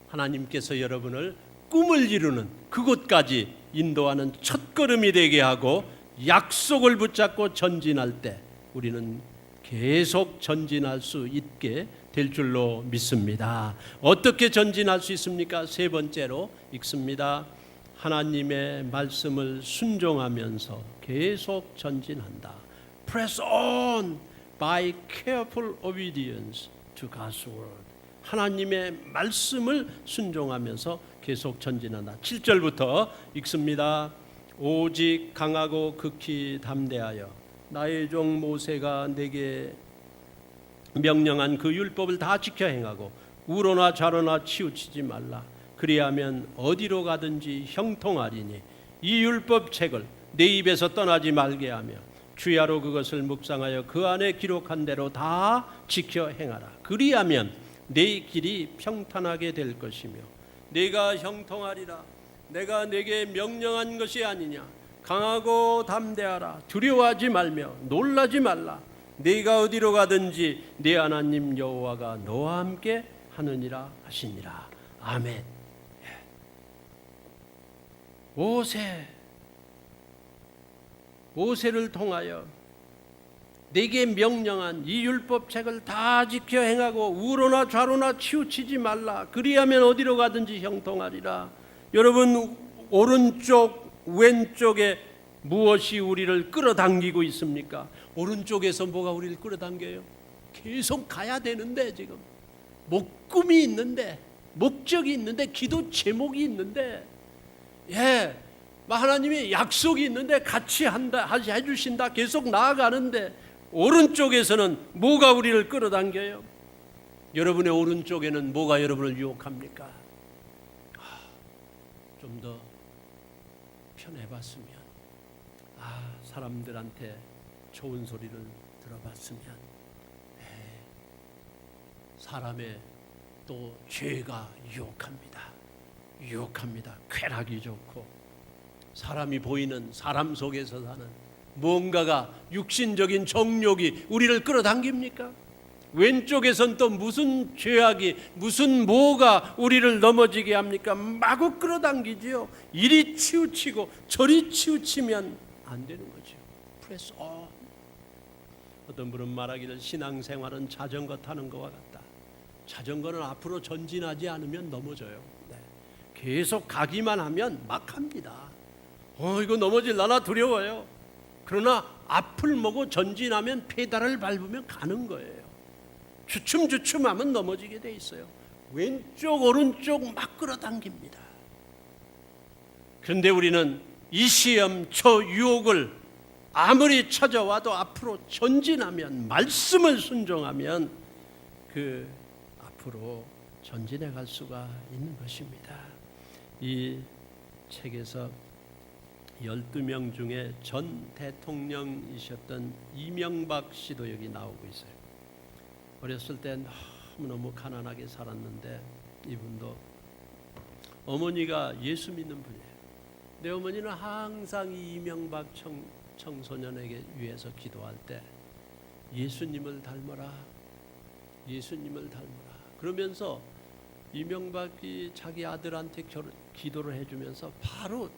[SPEAKER 1] 하나님께서 여러분을 꿈을 이루는 그곳까지 인도하는 첫걸음이 되게 하고, 약속을 붙잡고 전진할 때 우리는 계속 전진할 수 있게 될 줄로 믿습니다. 어떻게 전진할 수 있습니까? 세 번째로 읽습니다. 하나님의 말씀을 순종하면서 계속 전진한다. Press on by careful obedience to God's word. 하나님의 말씀을 순종하면서 계속 전진한다. 7절부터 읽습니다. 오직 강하고 극히 담대하여 나의 종 모세가 내게 명령한 그 율법을 다 지켜 행하고 우로나 좌로나 치우치지 말라. 그리하면 어디로 가든지 형통하리니 이 율법 책을 내 입에서 떠나지 말게 하며 주야로 그것을 묵상하여 그 안에 기록한 대로 다 지켜 행하라. 그리하면 내 길이 평탄하게 될 것이며 내가 형통하리라. 내가 내게 명령한 것이 아니냐. 강하고 담대하라. 두려워하지 말며 놀라지 말라. 네가 어디로 가든지 네 하나님 여호와가 너와 함께 하느니라 하시니라. 아멘. 모세를 통하여 내게 명령한 이 율법책을 다 지켜 행하고 우로나 좌로나 치우치지 말라. 그리하면 어디로 가든지 형통하리라. 여러분, 오른쪽 왼쪽에 무엇이 우리를 끌어당기고 있습니까? 오른쪽에서 뭐가 우리를 끌어당겨요? 계속 가야 되는데, 지금 목꿈이 있는데, 목적이 있는데, 기도 제목이 있는데, 하나님의 약속이 있는데 같이 한다, 해주신다, 계속 나아가는데, 오른쪽에서는 뭐가 우리를 끌어당겨요? 여러분의 오른쪽에는 뭐가 여러분을 유혹합니까? 좀 더 편해봤으면, 사람들한테 좋은 소리를 들어봤으면, 사람의 또 죄가 유혹합니다. 쾌락이 좋고, 사람이 보이는, 사람 속에서 사는 뭔가가 육신적인 정욕이 우리를 끌어당깁니까? 왼쪽에선 또 무슨 죄악이, 무슨 뭐가 우리를 넘어지게 합니까? 마구 끌어당기지요. 이리 치우치고 저리 치우치면 안 되는 거죠. Press on. 어떤 분은 말하기를 신앙생활은 자전거 타는 것과 같다. 자전거는 앞으로 전진하지 않으면 넘어져요. 계속 가기만 하면 막 합니다. 이거 넘어질라나 두려워요. 그러나 앞을 보고 전진하면 페달을 밟으면 가는 거예요. 주춤주춤하면 넘어지게 돼 있어요. 왼쪽 오른쪽 막 끌어당깁니다. 그런데 우리는 이 시험 저 유혹을 아무리 찾아와도 앞으로 전진하면, 말씀을 순종하면 그 앞으로 전진해 갈 수가 있는 것입니다. 이 책에서 12명 중에 전 대통령이셨던 이명박 씨도 여기 나오고 있어요. 어렸을 때 너무너무 가난하게 살았는데 이분도 어머니가 예수 믿는 분이에요. 내 어머니는 항상 이 이명박 청소년에게 위해서 기도할 때 예수님을 닮아라, 예수님을 닮아라 그러면서 이명박이 자기 아들한테 기도를 해주면서 바로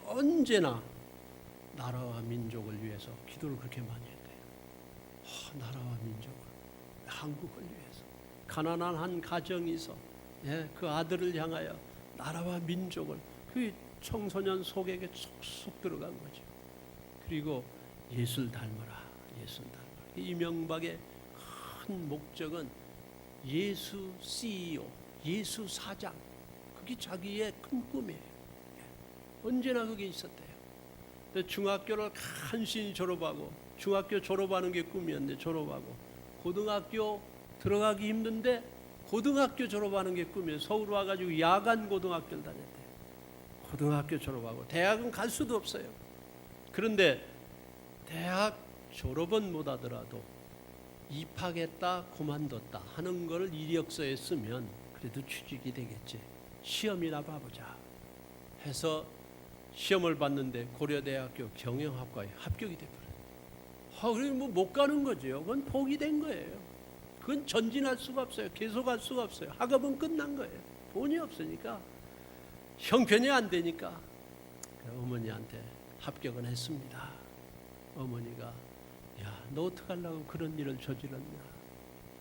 [SPEAKER 1] 언제나 나라와 민족을 위해서 기도를 그렇게 많이 했대요. 나라와 민족을, 한국을 위해서. 가난한 한 가정에서 그 아들을 향하여 나라와 민족을, 그 청소년 속에게 쏙쏙 들어간 거죠. 그리고 예수를 닮아라, 예수를 닮아라. 이명박의 큰 목적은 예수 CEO, 예수 사장, 그게 자기의 큰 꿈이에요. 언제나 그게 있었대요. 중학교를 간신히 졸업하고, 중학교 졸업하는 게 꿈이었는데 졸업하고, 고등학교 들어가기 힘든데 고등학교 졸업하는 게 꿈이에요. 서울 와가지고 야간 고등학교를 다녔대요. 고등학교 졸업하고 대학은 갈 수도 없어요. 그런데 대학 졸업은 못하더라도 입학했다 그만뒀다 하는 걸 이력서에 쓰면 그래도 취직이 되겠지. 시험이나 봐보자 해서 시험을 봤는데 고려대학교 경영학과에 합격이 돼버려요. 그래 못 가는 거죠. 그건 포기된 거예요. 그건 전진할 수가 없어요. 계속할 수가 없어요. 학업은 끝난 거예요. 돈이 없으니까, 형편이 안 되니까 어머니한테 합격은 했습니다. 어머니가 야, 너 어떻게 하려고 그런 일을 저질렀냐?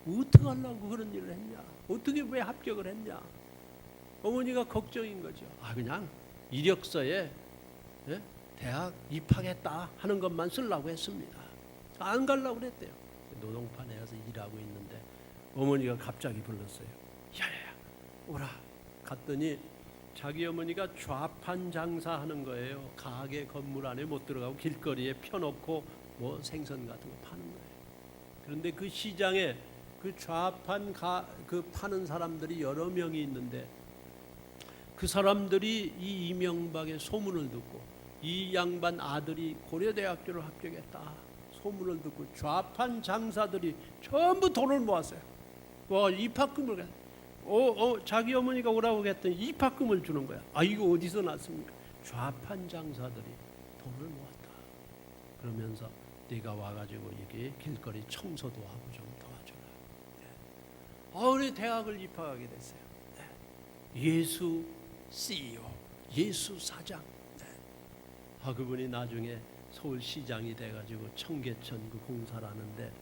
[SPEAKER 1] 어떻게 하려고 그런 일을 했냐? 어떻게 왜 합격을 했냐? 어머니가 걱정인 거죠. 그냥 이력서에 대학 입학했다 하는 것만 쓰려고 했습니다. 안 가려고 그랬대요. 노동판에 가서 일하고 있는데 어머니가 갑자기 불렀어요. 야야야 오라. 갔더니 자기 어머니가 좌판 장사하는 거예요. 가게 건물 안에 못 들어가고 길거리에 펴놓고 뭐 생선 같은 거 파는 거예요. 그런데 그 시장에 그 좌판 그 파는 사람들이 여러 명이 있는데 그 사람들이 이 이명박의 소문을 듣고 이 양반 아들이 고려대학교를 합격했다 소문을 듣고 좌판 장사들이 전부 돈을 모았어요. 입학금을 자기 어머니가 오라고 했더니 입학금을 주는 거야. 이거 어디서 났습니까? 좌판 장사들이 돈을 모았다. 그러면서 네가 와가지고 여기 길거리 청소도 하고 좀 도와줘라. 우리 대학을 입학하게 됐어요. 예수 CEO, 예수 사장. 그분이 나중에 서울시장이 돼가지고 청계천 그 공사를 하는데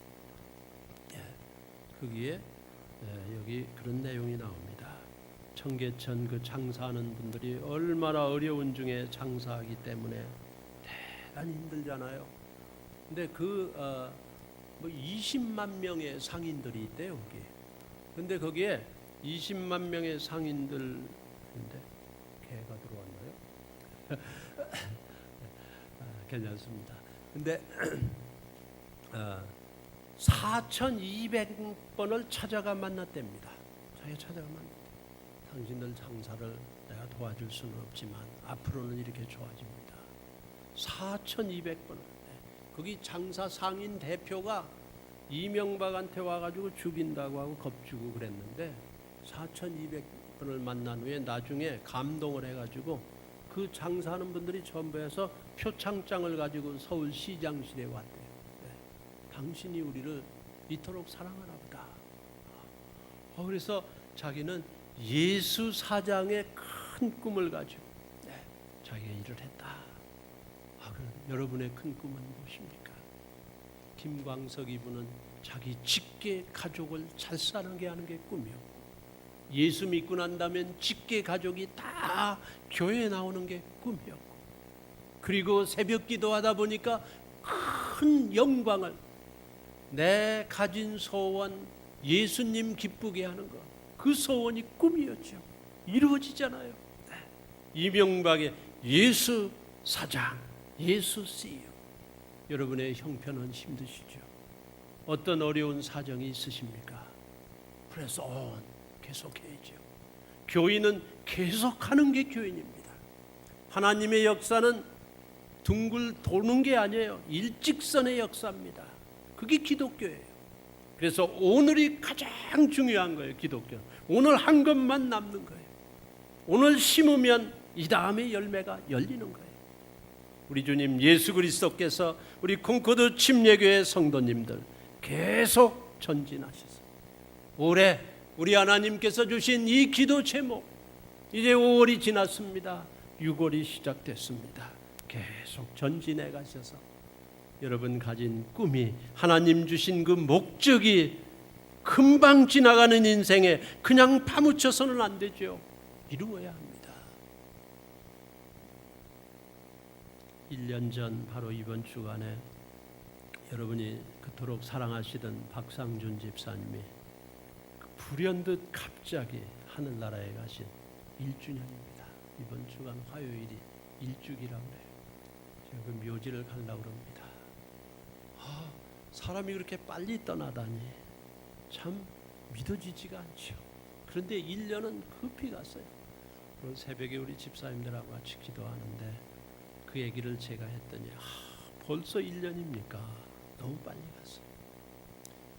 [SPEAKER 1] 거기에 여기 그런 내용이 나옵니다. 청계천 그 장사하는 분들이 얼마나 어려운 중에 장사하기 때문에 대단히 힘들잖아요. 근데 뭐 20만 명의 상인들이 있대요 거기. 근데 거기에 20만 명의 상인들인데 개가 들어왔나요? 괜찮습니다. 근데 4,200번을 찾아가 만났답니다. 자기가 찾아가 만났대. 당신들 장사를 내가 도와줄 수는 없지만 앞으로는 이렇게 좋아집니다. 4,200번을. 거기 장사 상인 대표가 이명박한테 와가지고 죽인다고 하고 겁주고 그랬는데 4,200번을 만난 후에 나중에 감동을 해가지고 그 장사하는 분들이 전부 해서 표창장을 가지고 서울시장실에 왔대요. 당신이 우리를 이토록 사랑하나 보다. 그래서 자기는 예수 사장의 큰 꿈을 가지고 자기가 일을 했다. 그럼 여러분의 큰 꿈은 무엇입니까? 김광석 이분은 자기 직계 가족을 잘 사는 하는 게 꿈이었고, 예수 믿고 난 다음엔 직계 가족이 다 교회에 나오는 게 꿈이었고, 그리고 새벽 기도하다 보니까 큰 영광을, 내 가진 소원 예수님 기쁘게 하는 것, 그 소원이 꿈이었죠. 이루어지잖아요. 이명박의 예수 사장, 예수 CEO. 여러분의 형편은 힘드시죠? 어떤 어려운 사정이 있으십니까? 그래서 계속해야죠. 교인은 계속하는 게 교인입니다. 하나님의 역사는 둥글 도는 게 아니에요. 일직선의 역사입니다. 그게 기독교예요. 그래서 오늘이 가장 중요한 거예요. 기독교는 오늘 한 것만 남는 거예요. 오늘 심으면 이 다음에 열매가 열리는 거예요. 우리 주님 예수 그리스도께서 우리 콩코드 침례교회 성도님들 계속 전진하셔서 올해 우리 하나님께서 주신 이 기도 제목, 이제 5월이 지났습니다. 6월이 시작됐습니다. 계속 전진해 가셔서 여러분 가진 꿈이, 하나님 주신 그 목적이 금방 지나가는 인생에 그냥 파묻혀서는 안 되죠. 이루어야 합니다. 1년 전 바로 이번 주간에 여러분이 그토록 사랑하시던 박상준 집사님이 불현듯 갑자기 하늘나라에 가신 1주년입니다. 이번 주간 화요일이 1주기라고 그래요. 제가 그 묘지를 가려고 그럽니다. 사람이 그렇게 빨리 떠나다니 참 믿어지지가 않죠. 그런데 1년은 급히 갔어요. 오늘 새벽에 우리 집사님들하고 같이 기도하는데 그 얘기를 제가 했더니 벌써 1년입니까? 너무 빨리 갔어요.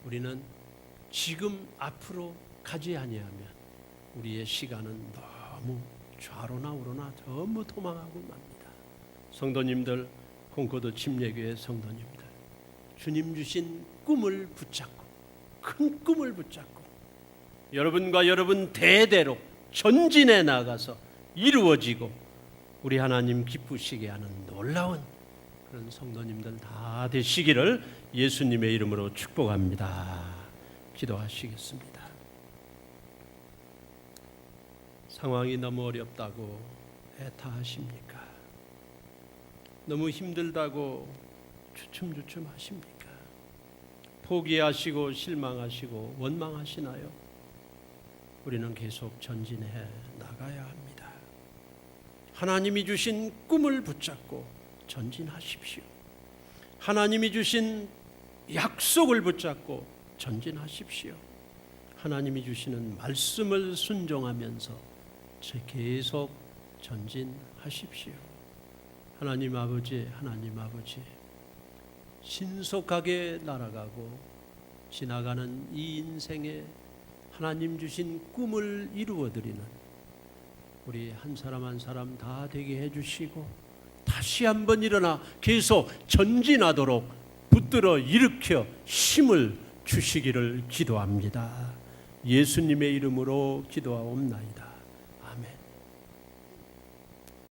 [SPEAKER 1] 우리는 지금 앞으로 가지 아니하면 우리의 시간은 너무 좌로나 우로나 전부 도망하고 맙니다. 성도님들, 콩코드 침례교회 성도님들, 주님 주신 꿈을 붙잡고, 큰 꿈을 붙잡고 여러분과 여러분 대대로 전진해 나가서 이루어지고 우리 하나님 기쁘시게 하는 놀라운 그런 성도님들 다 되시기를 예수님의 이름으로 축복합니다. 기도하시겠습니다. 상황이 너무 어렵다고 애타하십니까? 너무 힘들다고 주춤주춤 하십니까? 포기하시고 실망하시고 원망하시나요? 우리는 계속 전진해 나가야 합니다. 하나님이 주신 꿈을 붙잡고 전진하십시오. 하나님이 주신 약속을 붙잡고 전진하십시오. 하나님이 주시는 말씀을 순종하면서 계속 전진하십시오. 하나님 아버지, 하나님 아버지, 신속하게 날아가고 지나가는 이 인생에 하나님 주신 꿈을 이루어드리는 우리 한 사람 한 사람 다 되게 해주시고 다시 한번 일어나 계속 전진하도록 붙들어 일으켜 힘을 주시기를 기도합니다. 예수님의 이름으로 기도하옵나이다.